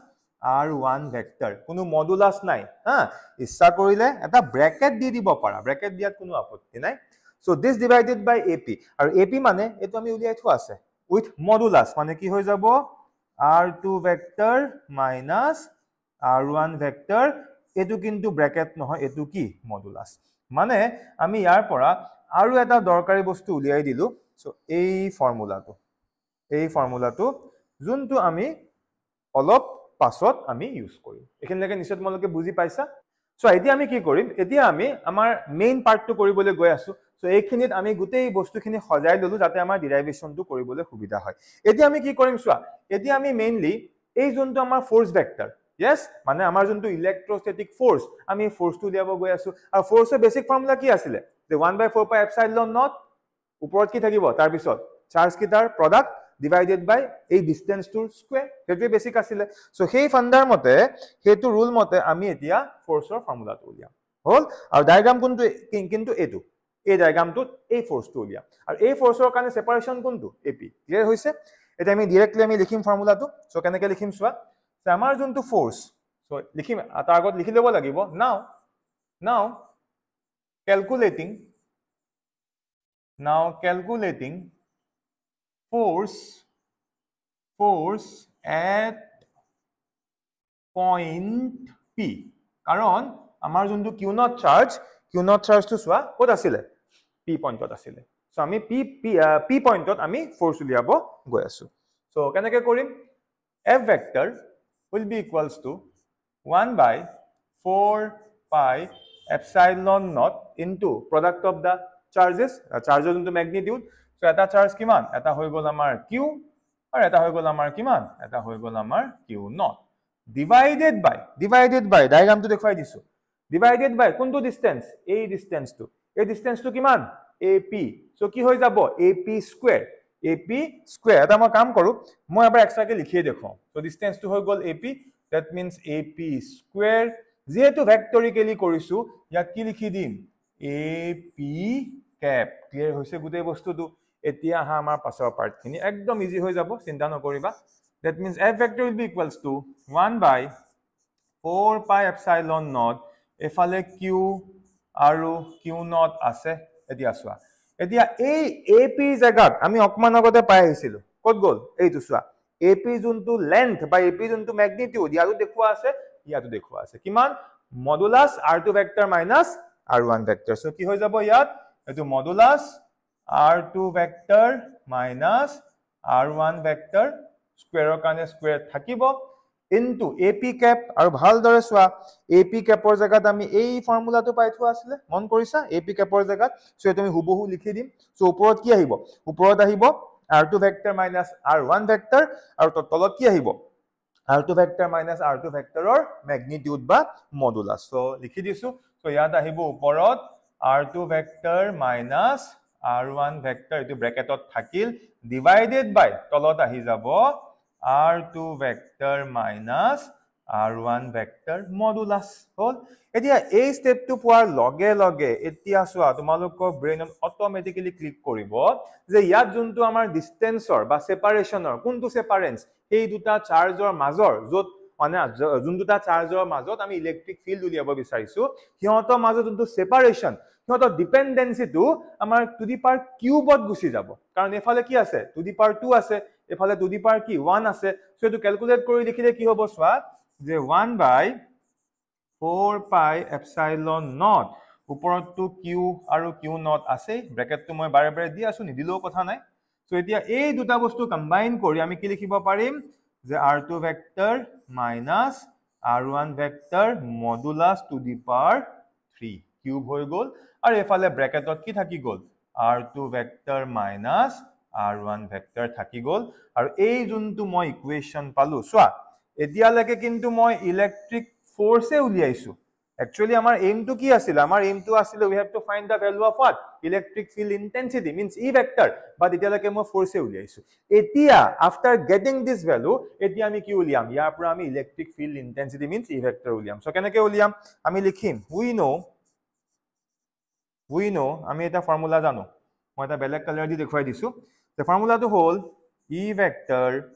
R1 vector, কোনো মডুলাস নাই হা, ইচ্ছা কৰিলে এটা ব্ৰেকেট দি দিব পাৰা, ব্ৰেকেট দিয়াত কোনো আপত্তি নাই। So this divided by AP, আৰু AP মানে এটো আমি উলিয়াই থোৱা আছে উইথ মডুলাস, মানে কি হৈ যাব R2 vector minus R1 vector, এটো কিন্তু ব্ৰেকেট নহয়, এটো কি মডুলাস, মানে আমি ইয়াৰ পৰা আৰু এটা দৰকাৰী বস্তু উলিয়াই দিলো। সো এই ফৰ্মুলাটো যোনটো আমি অলপ পাছত আমি ইউজ কৰিম, এখিনিলৈকে নিশ্চয় তোমালোকে বুজি পাইছা। সো এতিয়া আমি কি কৰিম, এতিয়া আমি আমাৰ মেইন পাৰ্টটো কৰিবলৈ গৈ আছো। সো এইখিনিত আমি গোটেই বস্তুখিনি সজাই ললো যাতে আমাৰ ডিৰাইভেশ্যনটো কৰিবলৈ সুবিধা হয়। এতিয়া আমি কি কৰিম চোৱা, এতিয়া আমি মেইনলি এই যোনটো আমাৰ ফোৰ্স ভেক্টৰ, yes, মানে আমাৰ যোনটো ইলেক্ট্ৰোষ্টেটিক ফোৰ্স, আমি ফোৰ্সটো উলিয়াব গৈ আছো। আৰু ফোৰ্সৰ বেসিক ফৰ্মুলা কি আছিলে, যে 1/4 পাই এপসাইলন নট, ওপৰত কি থাকিব তাৰ পিছত চাৰ্জ কিটাৰ প্ৰডাক্ট divided by এই ডিসটেন্স টুৰ স্কয়াৰ, হেতু বেসিক আছিলে। সো সেই ফান্ডাৰ মতে, হেতু ৰুল মতে আমি এতিয়া ফোৰ্সৰ ফৰ্মুলাটো উলিয়াম হল, আৰু ডায়াগ্ৰাম কোনটো, কিন্তু এটো এই ডায়াগ্ৰামটোত এই ফোৰ্সটো উলিয়াম, আৰু এই ফোৰ্সৰ কাৰণে সেপাৰেশন কোনটো AP, ক্লিয়াৰ হৈছে? এটা আমি ডাইৰেক্টলি আমি লিখিম ফৰ্মুলাটো। সো কেনেকৈ লিখিম চোৱা, যে আমাৰ যোনটো ফোৰ্স, সো লিখিম তাৰ আগত লিখি ল'ব লাগিব, নাও calculating force at point P, কাৰণ আমাৰ যোনটো Q naught চাৰ্জটো চোৱা ক'ত আছিলে, P পইণ্টত আছিলে। সো আমি P পইণ্টত আমি ফোৰ্স উলিয়াব গৈ আছো। সো কেনেকৈ কৰিম, F vector will be equals to 1/4 pi epsilon naught into product of the charges, চাৰ্জৰ যোনটো ম্যাগনিটিউড। সো এটা চাৰ্জ কিমান, এটা হৈ গ'ল আমাৰ Q, আৰু এটা হৈ গ'ল আমাৰ কিমান, এটা হৈ গ'ল আমাৰ Q naught, divided by ডায়াগ্ৰামটো দেখুৱাই দিছো, divided by কোনটো ডিসটেন্স, এই ডিসটেন্সটো কিমান AP। সো কি হৈ যাব AP স্কয়াৰ, এটা মই কাম কৰো, মই এবাৰ এক্সট্ৰাকে লিখিয়ে দেখুৱাও। সো ডিসটেন্সটো হৈ গ'ল AP, that means AP square, যেহেতু ভেক্টৰিকেলি কৰিছো ইয়াক কি লিখি দিম, AP cap, ক্লিয়াৰ হৈছে গোটেই বস্তুটো। এতিয়া হা আমাৰ পাছৰ পাৰ্টখিনি একদম ইজি হৈ যাব, চিন্তা নকৰিবা। that means F vector will be equals to 1/4 pi epsilon naught, এফালে Q আৰু Q naught আছে। এতিয়া চোৱা, এতিয়া এই AP জায়গাত আমি অকমান আগতে পাই আহিছিলো, ক'ত গ'ল এইটো চোৱা, AP যোনটো লেন্থ বা AP যোনটো ম্যাগনিটিউড, ইয়াতো দেখুৱা আছে কিমান, modulus R2 vector minus R1 vector. So কি হৈ যাব ইয়াত, এটো modulus R2 vector minus R1 vector, স্কয়াৰৰ কাৰণে স্কয়াৰ থাকিব, ইনটু AP cap, আৰু ভালদৰে চোৱা AP capৰ জায়গাত আমি এই ফৰ্মুলাটো পাই থোৱা আছিলে, মন কৰিছা AP capৰ জায়গাত। সো এটো আমি হুবহু লিখি দিম। সো ওপৰত কি আহিব, ওপৰত আহিব R2 vector minus R1 vector, আৰু তলত কি আহিব, R2 ভেক্টৰ মাইনাস R2 ভেক্টৰৰ ম্যাগনিটিউড বা মডুলাস। সো লিখি দিছো। সো ইয়াত আহিব ওপৰত R2 vector minus R1 vector, এটো ব্ৰেকেটত থাকিল, ডিভাইডেড বাই তলত আহি যাব R2 vector minus R1 vector modulus হল। এতিয়া এই স্টেপটো পোৱাৰ লগে লগে এতিয়া চোৱা তোমালোকৰ ব্ৰেইনত অটোমেটিক্যালি ক্লিক কৰিব যে ইয়াত যোনটো আমাৰ ডিসটেন্সৰ বা সেপাৰেশনৰ কোনটো সেপাৰেন্স, এই দুটা চাৰ্জৰ মাজৰ য'ত মানে যোন দুটা চাৰ্জৰ মাজত আমি ইলেক্ট্ৰিক ফিল্ড উলিয়াব বিচাৰিছো, সিহঁতৰ মাজত যোনটো সেপাৰেশন, সিহঁতৰ ডিপেন্ডেন্সিটো আমাৰ টু দি পাৱাৰ কিউবত গুচি যাব, কাৰণ এফালে কি আছে টু দি পাৱাৰ 2 আছে, এফালে টু দি পাৱাৰ কি 1 আছে। সো এটো ক্যালকুলেট কৰি লিখিলে কি হ'ব চোৱা, যে 1/4 পাই এপসাইলন নট, ওপৰতটো Q আৰু Q নট আছে, ব্ৰেকেটটো মই বাৰে বাৰে দি আছো, নিদিলেও কথা নাই। সো এতিয়া এই দুটা বস্তু কম্বাইন কৰি আমি কি লিখিব পাৰিম, যে R2 vector minus R1 vector modulus to the power 3 cube হৈ গ'ল, আৰু এফালে ব্ৰেকেটত কি থাকি গ'ল r2 vector minus r1 vector থাকি গ'ল আৰু এই যোনটো মই ইকুৱেশ্যন পালো চোৱা এতিয়ালৈকে কিন্তু মই electric ফোৰ্সে উলিয়াইছো Actually, our aim to ki asile? Our aim to asile we have to find the value of what? Electric field intensity means E vector. But it is like force uliyaisu. Etia after getting this value, etia ami ki uliyam? Ya pura ami electric field intensity means E vector uliyam. So kenake uliyam? Ami likhim. We know. Ami eta formula jano. Moi eta belek color di dekhwai disu. The formula to whole E vector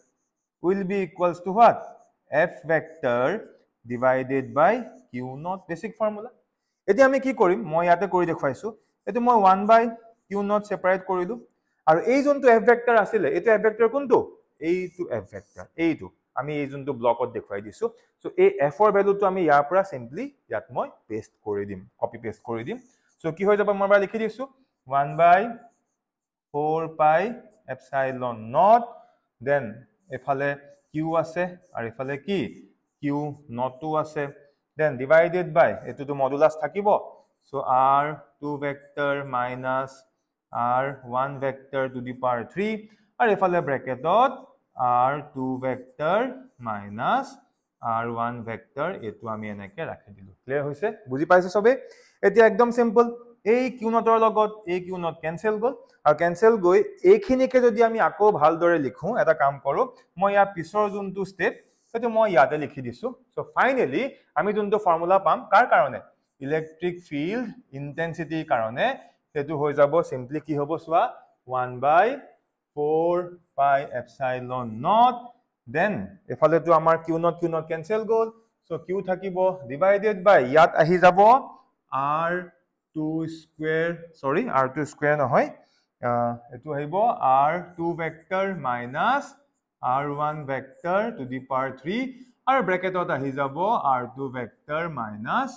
will be equals to what? F vector divided by Q naught basic formula. Eti ami ki korim moi yate kori dekhwaisu etu moi 1 by Q naught separate korilu aru ei jontu F vector asile etu F vector kuntu ei to F vector ei to ami ei jontu block ot dekhwai disu so ei F or value to ami yar pura simply yat moi paste kori dim copy paste kori dim so ki hoy jaba moi ba likhi disu 1 by 4 pi epsilon naught then efale Q ase aru efale ki Q naught 2 ase then divided by etu to modulus thakibo so r2 vector minus r1 vector to the power 3 aru efale bracket ot r2 vector minus r1 vector etu ami enake rakhi dilu clear hoise buji paise sobe etia ekdom simple ei q naught or logot ei q naught cancel gol aru cancel goi ekhinike jodi ami ako bhal dore likhu eta kaam koru moi ya pisor juntu step সেটো মই ইয়াতে লিখি দিছো so finally আমি যোনটো formula পাম কাৰ কাৰণে electric field intensity কাৰণে সেটো হৈ যাব সিম্পলি কি হ'ব সোৱা 1 by 4 pi epsilon naught then এফালে তো আমাৰ q naught cancel গল সো q থাকিব ডিভাইডেড বাই ইয়াত আহি যাব r2 স্কয়াৰ নহয় এটো আহিব r2 vector minus r1 vector to the power 3 আৰু bracket ত আহি যাব r2 vector minus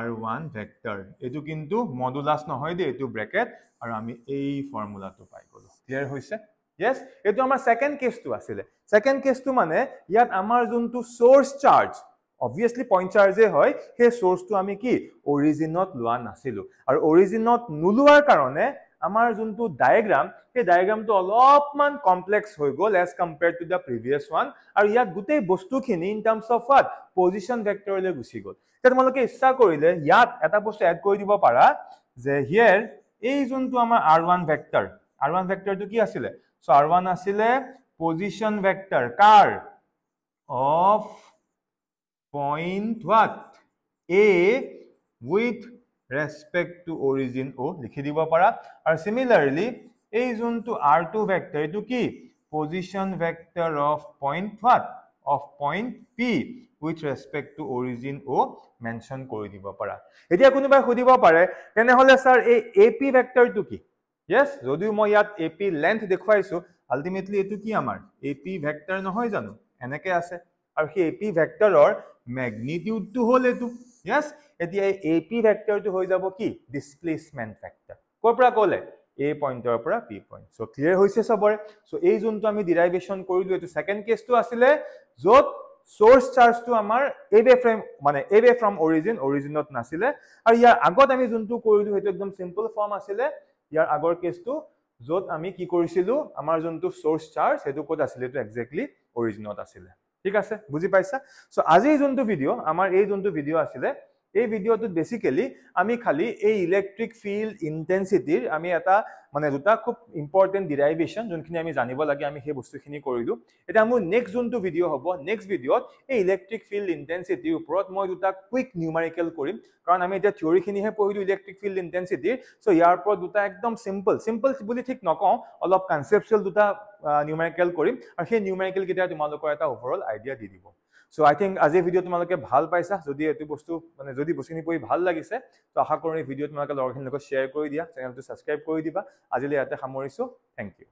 r1 vector এটো কিন্তু মডুলাস নহয় দে এটো bracket আৰু আমি এই ফৰ্মুলাটো পাই গলো ক্লিয়াৰ হৈছে yes এটো আমাৰ সেকেন্ড কেছটো আছিল সেকেন্ড কেছটো মানে ইয়াত আমাৰ যোনটো source charge obviously point charge হয় হে সোৰ্সটো আমি কি অৰিজিনত লোৱা নাছিলো আৰু অৰিজিনত নুলুৱাৰ কাৰণে আমাৰ যোনটো ডায়াগ্ৰাম সেই ডায়াগ্ৰামটো অলপমান কমপ্লেক্স হৈ গল as compared to the previous one আৰু ইয়াত গুটেই বস্তুখিনি in terms of what position vector লৈ গুছি গল তেত তোমালোকে ইচ্ছা কৰিলে ইয়াত এটা বস্তু এড কৰি দিব পাৰা যে here এই যোনটো আমাৰ r1 vector টো কি আছিল so r1 আছিল position vector car of point what a with respect to origin o likhi dibo para and similarly ei juntu r2 vector etu ki position vector of point what of point p with respect to origin o mention kori dibo para etia kunibai khudibo pare tene hole sir ei ap vector tu ki yes jodi moi yat ap length dekhwaisu ultimately etu ki amar ap vector nohoy janu eneke ase aru he ap vector or magnitude to hole etu yes এতিয়া AP vector টো হৈ যাব কি displacement vector কোপৰা কোলে A পইণ্টৰ পৰা P point so clear হৈছে সবৰে সো এই যোনটো আমি ডেৰিভেশন কৰিলো এটো সেকেন্ড কেছটো আছিলে যত সোৰ্স চাৰ্জটো আমাৰ away from originত নাছিলে আৰু ইয়াৰ আগত আমি যোনটো কৰিলো হেটো একদম সিম্পল ফৰ্ম আছিলে ইয়াৰ আগৰ কেছটো যত আমি কি কৰিছিলো আমাৰ যোনটো সোর্স চার্জ হেটো কোড আছিলে এটো এক্স্যাক্টলি originত আছিলে ঠিক আছে বুজি পাইছা সো আজি যোনটো ভিডিও আমাৰ এই যোনটো ভিডিও আছিলে এই ভিডিওটো বেসিক্যালি আমি খালি এই ইলেক্ট্রিক ফিল্ড ইন্টেন্সিটিৰ আমি এটা মানে দুটা খুব ইম্পৰ্টেন্ট ডেৰিভেশন যোনখিনি আমি জানিব লাগে আমি সেই বস্তুখিনি কৰিলো এটা মোৰ নেক্সট যোনটো ভিডিও হ'ব নেক্সট ভিডিওত এই ইলেক্ট্ৰিক ফিল্ড ইন্টেন্সিটিৰ ওপৰত মই দুটা কুইক নিউমেৰিকেল কৰিম কাৰণ আমি এটা থিওৰিখিনিহে পঢ়িলো ইলেক্ট্ৰিক ফিল্ড ইন্টেন্সিটিৰ সো ইয়াৰ ওপৰত দুটা একদম সিম্পল বুলি ঠিক নকওঁ অলপ কনসেপচুৱেল দুটা নিউমেৰিকেল কৰিম আৰু সেই নিউমেৰিকেল কিটা তোমালোকৰ এটা ওভাৰঅল আইডিয়া দি দিব So I think আজি ভিডিও তোমালোকে ভাল পাইছা যদি এটো বস্তু মানে যদি বস্তুনি পই ভাল লাগিছে তো আশা কৰো এই ভিডিও তোমালোকে লগৰখিনিৰ লগত শেয়াৰ কৰি দিয়া চেনেলটো সাবস্ক্ৰাইব কৰি দিবা আজিলৈ ইয়াতে সামৰিছো থ্যাংক ইউ